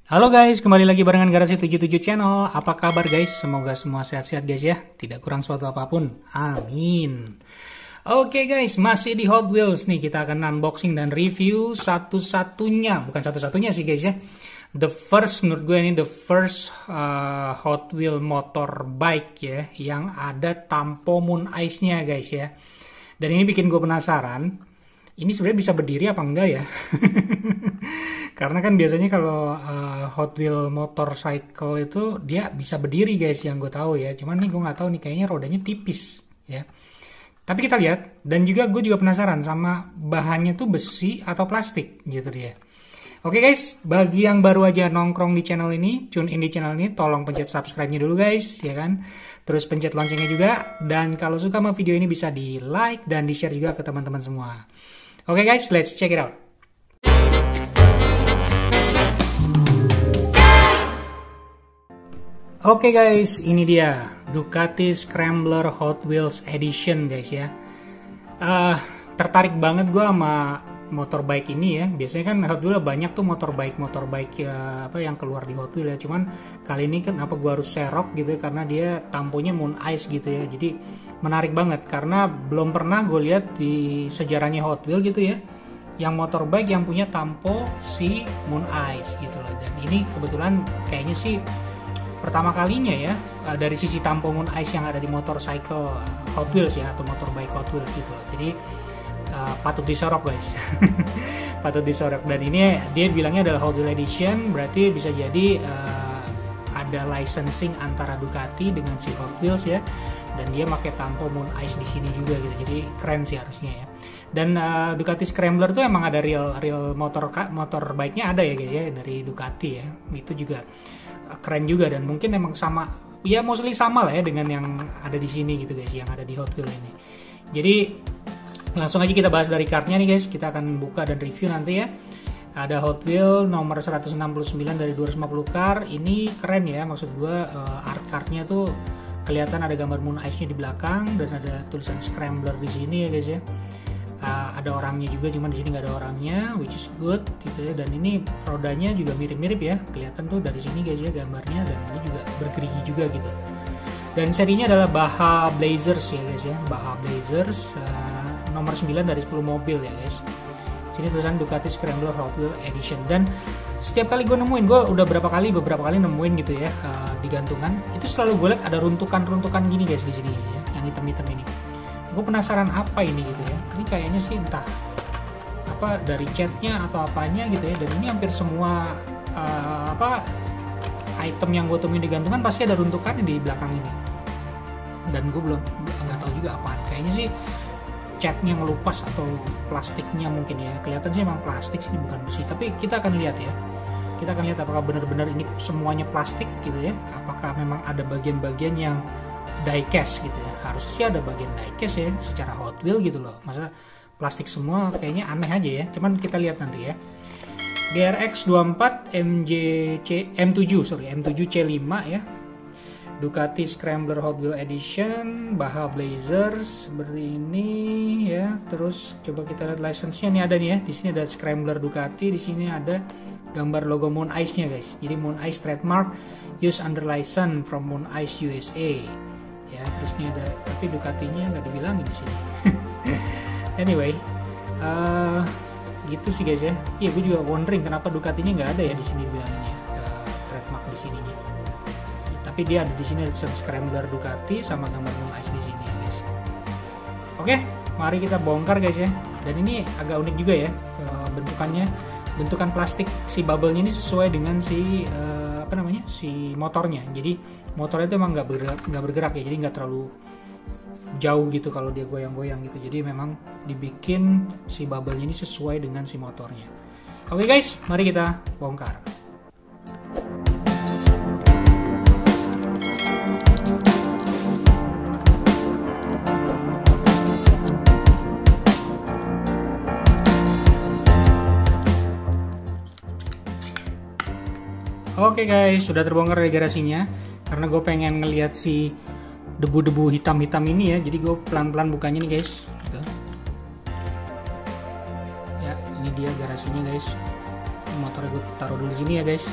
Halo guys, kembali lagi barengan Garasi 77 Channel. Apa kabar guys? Semoga semua sehat-sehat guys ya. Tidak kurang suatu apapun. Amin. Oke guys, masih di Hot Wheels nih. Kita akan unboxing dan review satu-satunya. Bukan satu-satunya sih guys ya. Menurut gue ini the first Hot Wheel motorbike ya. Yang ada tampo Moon Ice-nya guys ya. Dan ini bikin gue penasaran. Ini sebenarnya bisa berdiri apa enggak ya? Karena kan biasanya kalau Hot Wheel motorcycle itu dia bisa berdiri guys, yang gue tahu ya. Cuman nih gue nggak tahu nih, kayaknya rodanya tipis ya. Tapi kita lihat, dan juga gue juga penasaran sama bahannya tuh besi atau plastik gitu dia. Oke guys, bagi yang baru aja nongkrong di channel ini, tune in di channel ini, tolong pencet subscribe-nya dulu guys, ya kan. Terus pencet loncengnya juga, dan kalau suka sama video ini bisa di like dan di share juga ke teman-teman semua. Oke guys, let's check it out. Oke guys, ini dia Ducati Scrambler Hot Wheels Edition guys ya. Tertarik banget gue sama motorbike ini ya. Biasanya kan Hot Wheels banyak tuh motorbike apa yang keluar di Hot Wheels ya. Cuman kali ini kenapa gue harus serok gitu ya, karena dia tamponya Moon Ice gitu ya. Jadi menarik banget karena belum pernah gue lihat di sejarahnya Hot Wheels gitu ya, yang motorbike yang punya tampo si Moon Ice gitu loh. Dan ini kebetulan kayaknya sih pertama kalinya ya dari sisi tampo Moon Ice yang ada di motorcycle Hot Wheels ya, atau motorbike Hot Wheels gitu loh. Jadi patut disorok guys. Patut disorok. Dan ini dia bilangnya adalah Hot Wheels Edition, berarti bisa jadi ada licensing antara Ducati dengan si Hot Wheels ya. Dan dia pakai tampo Moon Ice di sini juga gitu. Jadi keren sih harusnya ya. Dan Ducati Scrambler tuh emang ada real motorbike-nya ada ya guys ya, dari Ducati ya. Itu juga keren juga, dan mungkin emang sama ya, mostly sama lah ya dengan yang ada di sini gitu guys, yang ada di Hot Wheels ini. Jadi langsung aja kita bahas dari cardnya nih guys. Kita akan buka dan review nanti ya. Ada Hot Wheels nomor 169 dari 250 car. Ini keren ya, maksud gue art cardnya tuh kelihatan ada gambar Moon Ice-nya di belakang, dan ada tulisan Scrambler di sini ya guys ya. Ada orangnya juga, cuman di sini nggak ada orangnya, which is good gitu ya. Dan ini rodanya juga mirip-mirip ya, kelihatan tuh dari sini guys ya gambarnya, dan ini juga bergerigi juga gitu. Dan serinya adalah Baja Blazers ya guys ya, Baja Blazers nomor 9 dari 10 mobil ya guys. Sini tulisan Ducati Scrambler Hot Wheels Edition. Dan setiap kali gue nemuin, gue udah beberapa kali nemuin gitu ya di gantungan, itu selalu gue lihat ada runtukan gini guys di sini ya, yang hitam-hitam ini. Gue penasaran apa ini gitu ya. Ini kayaknya sih entah apa dari catnya atau apanya gitu ya. Dan ini hampir semua item yang gue temuin di gantungan pasti ada runtukannya di belakang ini. Dan gue nggak tahu juga apaan. Kayaknya sih catnya ngelupas atau plastiknya mungkin ya. Kelihatan sih emang plastik sih, bukan besi. Tapi kita akan lihat ya. Kita akan lihat apakah benar-benar ini semuanya plastik gitu ya. Apakah memang ada bagian-bagian yang diecast gitu ya. Harusnya sih ada bagian diecast ya secara Hot Wheels gitu loh. Masa plastik semua, kayaknya aneh aja ya. Cuman kita lihat nanti ya. GRX24 M7 C5 ya. Ducati Scrambler Hot Wheels Edition, Baja Blazers seperti ini ya. Terus coba kita lihat license-nya nih, ada nih ya. Di sini ada Scrambler Ducati, di sini ada gambar logo Moon Ice-nya guys. Jadi Moon Ice trademark use under license from Moon Ice USA. Ya, terus ini ada, tapi Ducatinya nggak dibilangin di sini. Anyway, gitu sih guys ya. Iya, gue juga wondering kenapa Ducatinya nggak ada ya di sini dibilanginnya trademark di sininya. Tapi dia ada di sini, ada Scrambler Ducati sama gambar Moon Ice di sini guys. Oke, mari kita bongkar guys ya. Dan ini agak unik juga ya bentukannya. Bentukan plastik si bubble-nya ini sesuai dengan si si motornya. Jadi motornya itu emang nggak bergerak ya, jadi nggak terlalu jauh gitu kalau dia goyang-goyang gitu. Jadi memang dibikin si bubble-nya ini sesuai dengan si motornya. Oke guys, mari kita bongkar. Oke guys, sudah terbongkar dari garasinya. Karena gue pengen ngeliat si debu-debu hitam-hitam ini ya. Jadi gue pelan-pelan bukanya nih guys gitu. Ya, ini dia garasinya guys. Motornya gue taruh dulu di sini ya guys.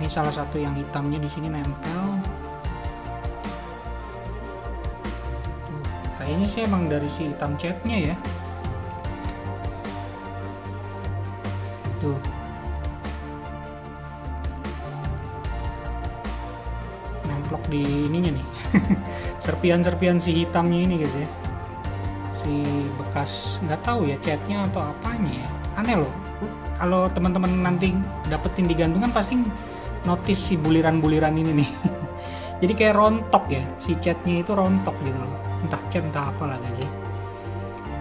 Ini salah satu yang hitamnya di sini nempel. Tuh, kayaknya sih emang dari si hitam catnya ya. Tuh. Nemplok di ininya nih. Serpian-serpian si hitamnya ini guys ya. Si bekas, nggak tahu ya catnya atau apanya ya. Aneh loh. Kalau teman-teman nanti dapetin di gantungan pasti notice si buliran-buliran ini nih. Jadi kayak rontok ya, si catnya itu rontok gitu loh. Entah cat entah apa lah guys.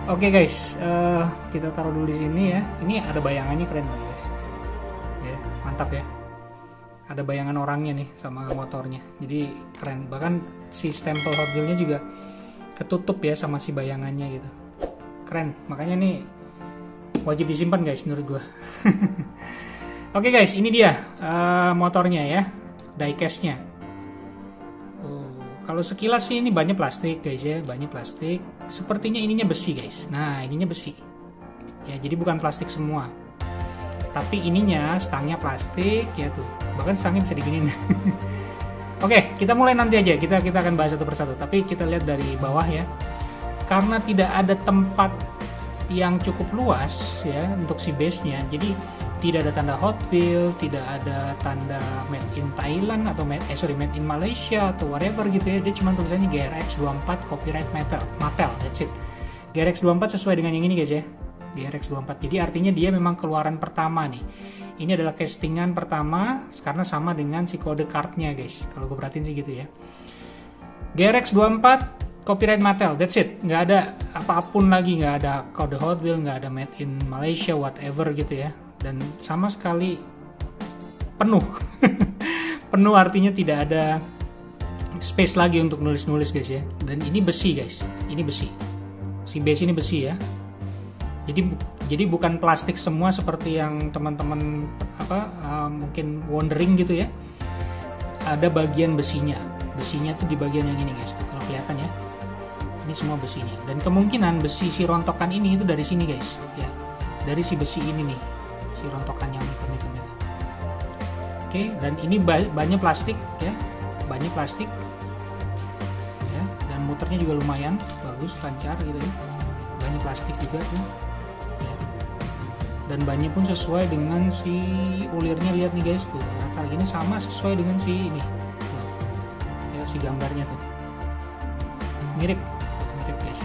Oke guys, kita taruh dulu di sini ya. Ini ada bayangannya, keren banget guys. Ya, mantap ya. Ada bayangan orangnya nih sama motornya. Jadi keren. Bahkan si stempel Hot Wheels-nya juga ketutup ya sama si bayangannya gitu. Keren. Makanya nih wajib disimpan guys menurut gua. Oke guys, ini dia motornya ya, diecast-nya. Kalau sekilas sih ini banyak plastik guys ya, banyak plastik. Sepertinya ininya besi guys. Nah, ininya besi. Ya, jadi bukan plastik semua. Tapi ininya stangnya plastik ya tuh. Bahkan stangnya bisa diginiin. Oke, kita mulai nanti aja. Kita akan bahas satu persatu. Tapi kita lihat dari bawah ya. Karena tidak ada tempat yang cukup luas ya untuk si base-nya. Jadi tidak ada tanda Hot Wheels, tidak ada tanda made in Thailand atau made in Malaysia atau whatever gitu ya. Dia cuma tulisannya GRX24 copyright Mattel, that's it. GRX24 sesuai dengan yang ini guys ya, GRX24. Jadi artinya dia memang keluaran pertama nih. Ini adalah castingan pertama karena sama dengan si kode cardnya guys. Kalau gue perhatiin sih gitu ya. GRX24 copyright Mattel, that's it. Nggak ada apapun lagi, nggak ada kode Hot Wheels, nggak ada made in Malaysia, whatever gitu ya. Dan sama sekali penuh. Penuh artinya tidak ada space lagi untuk nulis-nulis guys ya. Dan ini besi guys, ini besi. Si base ini besi ya. Jadi bukan plastik semua seperti yang teman-teman mungkin wondering gitu ya. Ada bagian besinya. Besinya tuh di bagian yang ini guys, tuh kalau kelihatan ya. Ini semua besinya. Dan kemungkinan besi si rontokan ini itu dari sini guys, ya. Dari si besi ini nih, si rontokan yang hitam-hitam ini. Oke, dan ini banyak plastik ya, banyak plastik. Ya, dan muternya juga lumayan bagus, lancar gitu ya. Banyak plastik juga tuh. Ya. Dan banyak pun sesuai dengan si ulirnya, lihat nih guys tuh. Rata ini sama sesuai dengan si ini. Tuh. Ya, si gambarnya tuh. Mirip guys.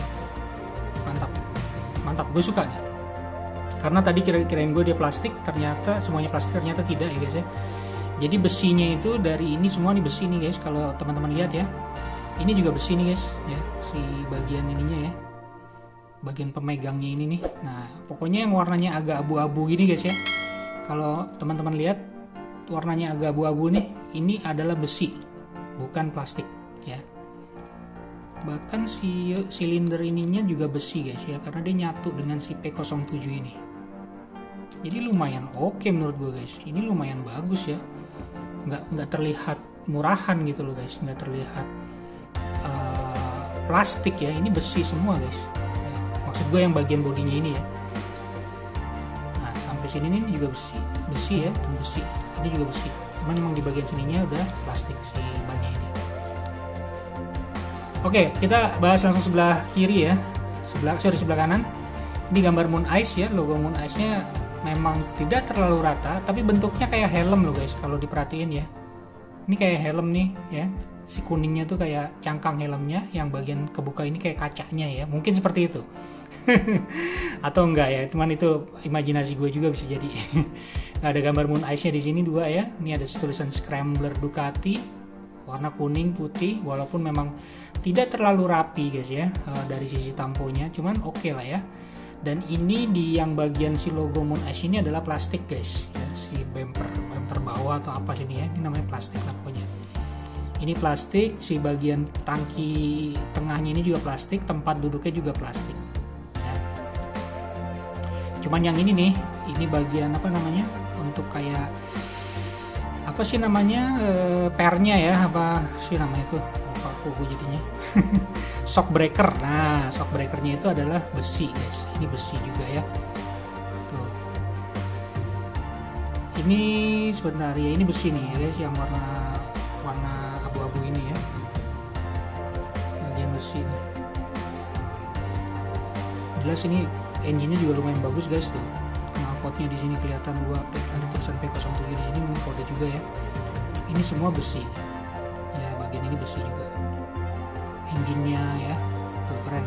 Mantap, gue suka nih. Karena tadi kirain gue dia plastik, ternyata semuanya plastik, ternyata tidak ya guys ya. Jadi besinya itu dari ini semua nih besi nih guys. Kalau teman-teman lihat ya, ini juga besi nih guys ya, si bagian ininya ya, bagian pemegangnya ini nih. Nah pokoknya yang warnanya agak abu-abu gini guys ya. Kalau teman-teman lihat warnanya agak abu-abu nih, ini adalah besi, bukan plastik ya. Bahkan si silinder ininya juga besi guys ya, karena dia nyatu dengan si P07 ini. Jadi lumayan oke menurut gue guys. Ini lumayan bagus ya. Nggak terlihat murahan gitu loh guys. Nggak terlihat plastik ya. Ini besi semua guys. Maksud gue yang bagian bodinya ini ya. Nah sampai sini ini juga besi. Besi ya, dan besi. Ini juga besi. Cuman memang di bagian sininya udah plastik si bannya ini. Oke, kita bahas langsung sebelah kiri ya. Sebelah kanan. Ini gambar Moon Ice ya, logo Moon Ice-nya memang tidak terlalu rata, tapi bentuknya kayak helm loh guys kalau diperhatiin ya. Ini kayak helm nih ya. Si kuningnya tuh kayak cangkang helmnya, yang bagian kebuka ini kayak kacanya ya. Mungkin seperti itu. Atau enggak ya, cuman itu imajinasi gue juga bisa jadi. Nah, ada gambar Moon Ice-nya di sini dua ya. Ini ada tulisan Scrambler Ducati warna kuning putih, walaupun memang tidak terlalu rapi guys ya dari sisi tamponya, cuman oke lah ya. Dan ini di yang bagian si logo Moon Ice ini adalah plastik guys ya, si bumper bawah atau apa sini ya, ini namanya plastik lah pokoknya. Ini plastik, si bagian tangki tengahnya ini juga plastik, tempat duduknya juga plastik ya. Cuman yang ini nih, ini bagian apa namanya, untuk kayak apa sih namanya, pernya ya, apa sih namanya itu, lupa aku jadinya. Shock breaker. Nah, shock breakernya itu adalah besi guys. Ini besi juga ya. Tuh. Ini sebentar ya, ini besi nih ya guys, yang warna abu-abu ini ya, bagian besi nih. Jelas ini engine-nya juga lumayan bagus guys tuh. Knalpotnya di sini kelihatan dua, ada tulisan P07 di sini, mungkin kode juga ya. Ini semua besi. Ya, bagian ini besi juga. Engine-nya ya, tuh keren.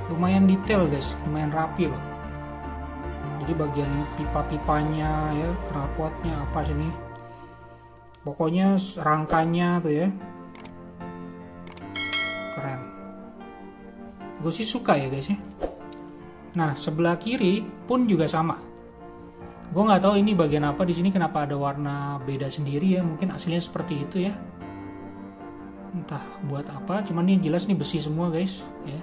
Lumayan detail guys, lumayan rapi loh. Jadi bagian pipa-pipanya ya, knalpotnya apa sini, pokoknya rangkanya tuh ya, keren. Gue sih suka ya guys ya. Nah sebelah kiri pun juga sama. Gue nggak tahu ini bagian apa di sini, kenapa ada warna beda sendiri ya, mungkin aslinya seperti itu ya. Entah buat apa, cuman ini jelas nih besi semua guys ya.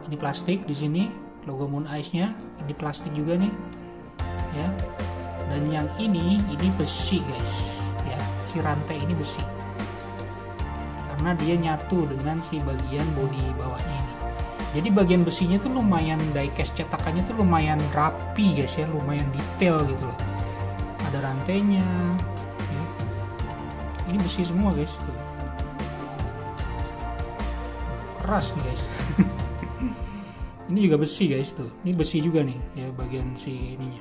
Ini plastik di sini, logo Moon Ice-nya, ini plastik juga nih ya. Dan yang ini besi guys ya, si rantai ini besi karena dia nyatu dengan si bagian bodi bawahnya ini. Jadi bagian besinya tuh lumayan, diecast cetakannya tuh lumayan rapi guys ya, lumayan detail gitu loh. Ada rantainya ya. Ini besi semua guys tuh. Keras nih guys. Ini juga besi guys tuh. Ini besi juga nih ya, bagian si ininya.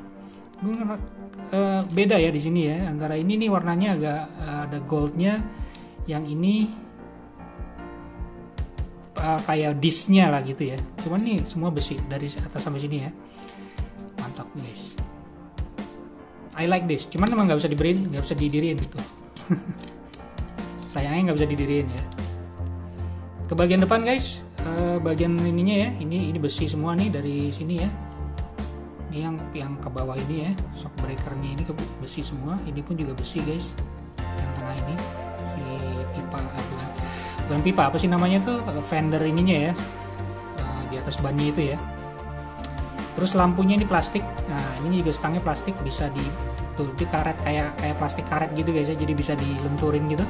Beda ya di sini ya, antara ini nih warnanya agak ada goldnya, yang ini kayak disnya lah gitu ya. Cuman nih semua besi dari atas sampai sini ya. Mantap guys. I like this. Cuman emang nggak bisa didiriin gitu. Sayangnya nggak bisa didiriin ya. Ke bagian depan guys. Bagian ininya ya, ini besi semua nih dari sini ya. Ini yang ke bawah ini ya, shock breakernya ini besi semua. Ini pun juga besi guys. Yang tengah ini si pipa, bukan pipa, apa sih namanya tuh, fender ininya ya, di atas bannya itu ya. Terus lampunya ini plastik. Nah ini juga stangnya plastik, bisa di karet kayak plastik karet gitu guys ya, jadi bisa dilenturin gitu.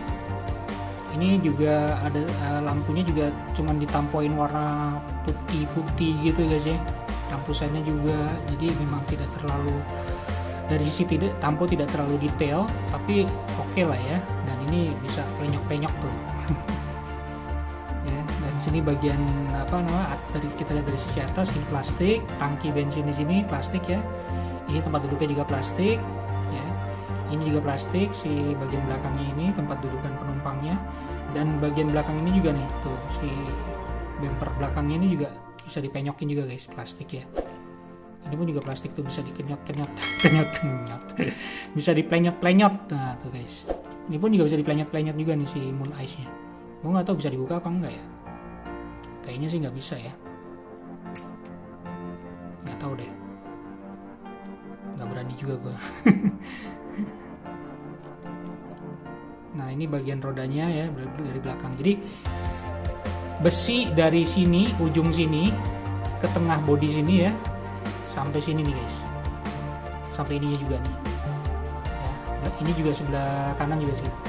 Ini juga ada lampunya juga cuman ditampoin warna putih-putih gitu guys ya. Lampu sennya juga, jadi memang tidak terlalu, dari sisi tampo tidak terlalu detail, tapi oke lah ya. Dan ini bisa penyok-penyok tuh. Ya, dan sini bagian apa namanya, kita lihat dari sisi atas ini plastik, tangki bensin di sini plastik ya. Ini tempat duduknya juga plastik ya. Ini juga plastik, si bagian belakangnya ini tempat dudukan penumpangnya, dan bagian belakang ini juga nih tuh, si bumper belakangnya ini juga bisa dipenyokin juga guys, plastik ya. Ini pun juga plastik tuh, bisa dikenyot-kenyot, bisa diplenyot-plenyot. Nah tuh guys, ini pun juga bisa diplenyot-plenyot juga nih si Moon Ice-nya. Gue nggak tahu bisa dibuka apa enggak ya, kayaknya sih nggak bisa ya, nggak tahu deh, nggak berani juga gue. Nah ini bagian rodanya ya, dari belakang. Jadi besi dari sini, ujung sini ke tengah bodi sini ya, sampai sini nih guys, sampai ininya juga nih ya. Ini juga sebelah kanan juga segitu.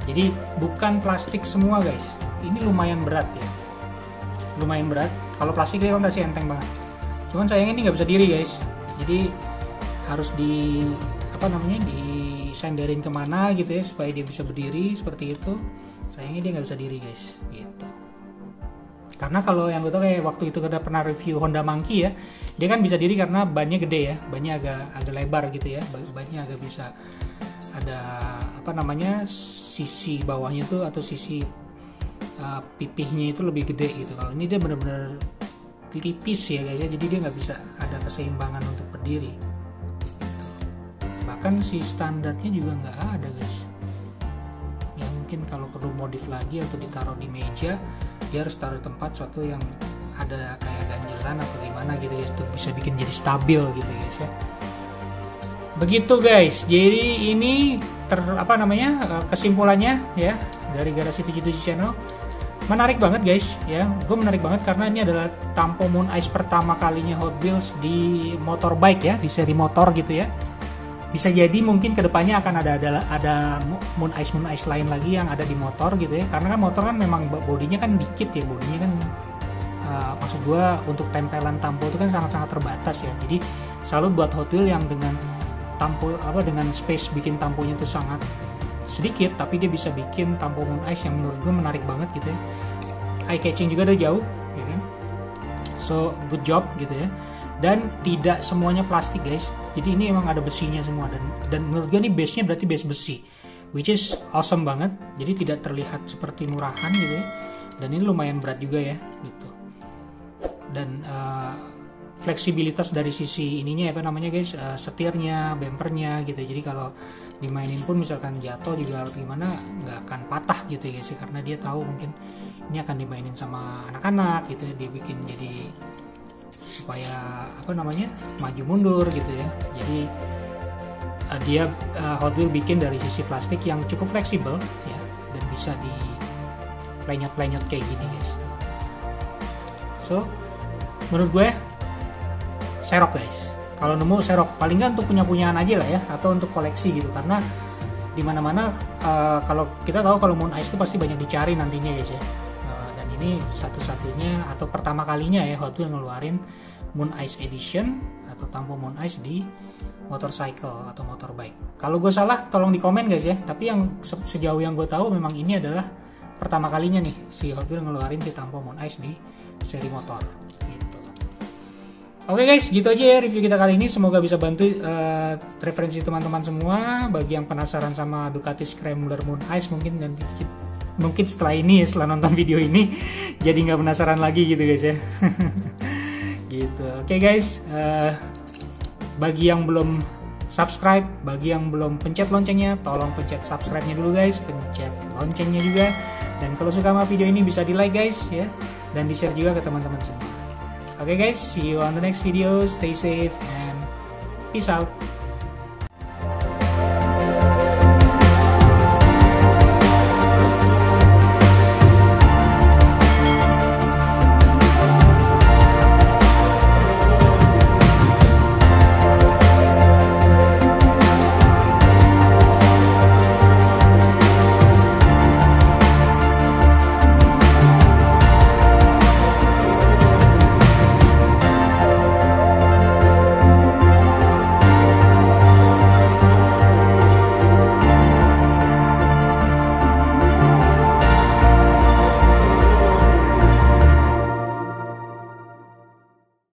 Jadi bukan plastik semua guys, ini lumayan berat ya, lumayan berat. Kalau plastik kan masih enteng banget, cuman sayangnya ini nggak bisa diri guys, jadi harus disenderin kemana gitu ya, supaya dia bisa berdiri seperti itu. Sayangnya dia nggak bisa diri guys gitu. Karena kalau yang gue tau kayak waktu itu kita pernah review Honda Monkey ya, dia kan bisa diri karena bannya gede ya, bannya agak lebar gitu ya, bannya agak bisa ada apa namanya, sisi bawahnya tuh atau sisi pipihnya itu lebih gede gitu. Kalau ini dia benar-benar tipis ya guys ya, jadi dia nggak bisa ada keseimbangan untuk berdiri. Bahkan si standarnya juga nggak ada guys ya, mungkin kalau perlu modif lagi atau ditaruh di meja, dia harus taruh tempat suatu yang ada kayak ganjelan atau gimana gitu ya, untuk bisa bikin jadi stabil gitu guys ya. Begitu guys, jadi ini kesimpulannya ya dari Garasi 77 Channel. Menarik banget guys ya, gue menarik banget karena ini adalah tampo Moon Ice pertama kalinya Hot Wheels di motorbike ya, di seri motor gitu ya. Bisa jadi mungkin kedepannya akan ada Moon Ice lain lagi yang ada di motor gitu ya, karena kan motor kan memang bodinya kan dikit ya, bodinya kan maksud gue untuk tempelan tampo itu kan sangat-sangat terbatas ya. Jadi selalu buat Hot Wheels yang dengan tampo dengan space bikin tamponya tuh sangat sedikit, tapi dia bisa bikin tampo Moon Ice yang menurut gue menarik banget gitu ya. Eye catching juga dari jauh, ya kan? So good job gitu ya. Dan tidak semuanya plastik guys. Jadi ini emang ada besinya semua, dan menurut gue ini base-nya berarti base besi, which is awesome banget. Jadi tidak terlihat seperti murahan gitu ya. Dan ini lumayan berat juga ya gitu. Dan fleksibilitas dari sisi ininya apa namanya guys, setirnya, bempernya gitu. Jadi kalau dimainin pun misalkan jatuh juga gimana nggak akan patah gitu ya guys, karena dia tahu mungkin ini akan dimainin sama anak-anak gitu, dibikin jadi supaya apa namanya maju mundur gitu ya. Jadi dia Hot Wheels bikin dari sisi plastik yang cukup fleksibel ya, dan bisa di plenyot-plenyot kayak gini guys. So menurut gue serok guys, kalau nemu serok paling nggak untuk punya-punyaan aja lah ya, atau untuk koleksi gitu, karena dimana-mana kalau kita tahu kalau Moon Ice itu pasti banyak dicari nantinya guys ya. Dan ini satu-satunya atau pertama kalinya ya Hot Wheels ngeluarin Moon Ice Edition atau tampo Moon Ice di motorcycle atau motorbike. Kalau gue salah tolong di komen guys ya, tapi yang sejauh yang gue tahu memang ini adalah pertama kalinya nih si Hot Wheels ngeluarin si tampo Moon Ice di seri motor gitu. Oke guys, gitu aja ya review kita kali ini. Semoga bisa bantu referensi teman-teman semua. Bagi yang penasaran sama Ducati Scrambler Moon Ice, mungkin setelah ini, setelah nonton video ini, jadi nggak penasaran lagi gitu guys ya. Gitu. Oke guys, bagi yang belum subscribe, bagi yang belum pencet loncengnya, tolong pencet subscribe-nya dulu guys, pencet loncengnya juga. Dan kalau suka sama video ini bisa di like guys ya, dan di share juga ke teman-teman semua. Okay guys, see you on the next video. Stay safe and peace out.